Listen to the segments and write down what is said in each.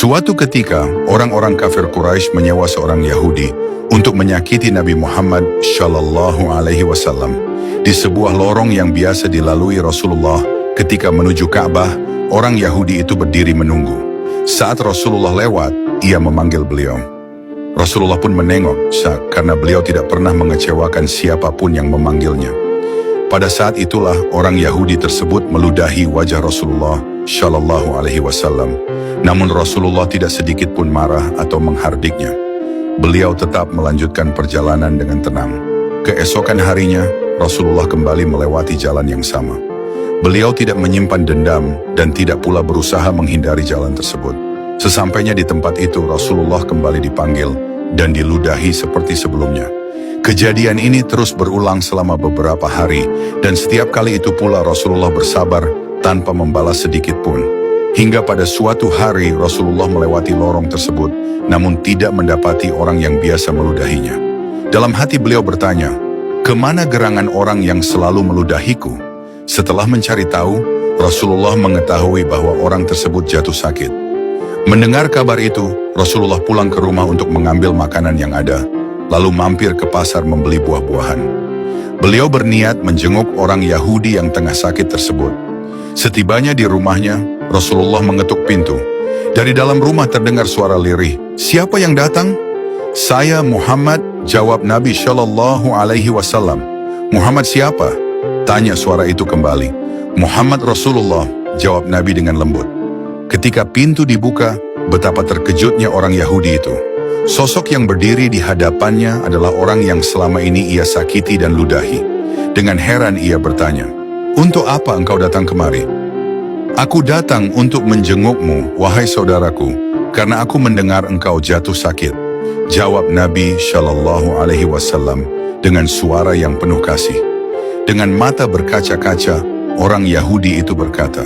Suatu ketika, orang-orang kafir Quraisy menyewa seorang Yahudi untuk menyakiti Nabi Muhammad Shallallahu Alaihi Wasallam di sebuah lorong yang biasa dilalui Rasulullah ketika menuju Ka'bah. Orang Yahudi itu berdiri menunggu. Saat Rasulullah lewat, ia memanggil beliau. Rasulullah pun menengok karena beliau tidak pernah mengecewakan siapapun yang memanggilnya. Pada saat itulah orang Yahudi tersebut meludahi wajah Rasulullah Shallallahu Alaihi Wasallam. Namun Rasulullah tidak sedikit pun marah atau menghardiknya. Beliau tetap melanjutkan perjalanan dengan tenang. Keesokan harinya, Rasulullah kembali melewati jalan yang sama. Beliau tidak menyimpan dendam dan tidak pula berusaha menghindari jalan tersebut. Sesampainya di tempat itu, Rasulullah kembali dipanggil dan diludahi seperti sebelumnya. Kejadian ini terus berulang selama beberapa hari, dan setiap kali itu pula Rasulullah bersabar tanpa membalas sedikit pun. Hingga pada suatu hari Rasulullah melewati lorong tersebut, namun tidak mendapati orang yang biasa meludahinya. Dalam hati beliau bertanya, "Kemana gerangan orang yang selalu meludahiku?" Setelah mencari tahu, Rasulullah mengetahui bahwa orang tersebut jatuh sakit. Mendengar kabar itu, Rasulullah pulang ke rumah untuk mengambil makanan yang ada, lalu mampir ke pasar membeli buah-buahan. Beliau berniat menjenguk orang Yahudi yang tengah sakit tersebut. Setibanya di rumahnya, Rasulullah mengetuk pintu. Dari dalam rumah terdengar suara lirih. "Siapa yang datang?" "Saya Muhammad," jawab Nabi Shallallahu Alaihi Wasallam. "Muhammad siapa?" tanya suara itu kembali. "Muhammad Rasulullah," jawab Nabi dengan lembut. Ketika pintu dibuka, betapa terkejutnya orang Yahudi itu. Sosok yang berdiri di hadapannya adalah orang yang selama ini ia sakiti dan ludahi. Dengan heran ia bertanya, "Untuk apa engkau datang kemari?" "Aku datang untuk menjengukmu, wahai saudaraku, karena aku mendengar engkau jatuh sakit," jawab Nabi Shallallahu Alaihi Wasallam dengan suara yang penuh kasih. Dengan mata berkaca-kaca, orang Yahudi itu berkata,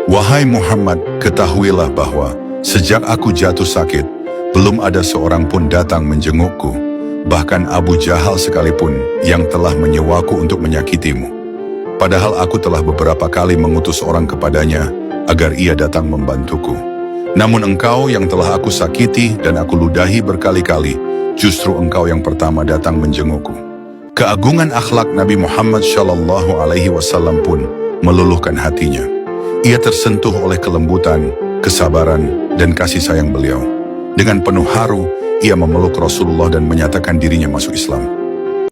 "Wahai Muhammad, ketahuilah bahwa sejak aku jatuh sakit, belum ada seorang pun datang menjengukku, bahkan Abu Jahal sekalipun yang telah menyewaku untuk menyakitimu. Padahal aku telah beberapa kali mengutus orang kepadanya agar ia datang membantuku. Namun engkau yang telah aku sakiti dan aku ludahi berkali-kali, justru engkau yang pertama datang menjengukku." Keagungan akhlak Nabi Muhammad Shallallahu Alaihi Wasallam pun meluluhkan hatinya. Ia tersentuh oleh kelembutan, kesabaran, dan kasih sayang beliau. Dengan penuh haru, ia memeluk Rasulullah dan menyatakan dirinya masuk Islam.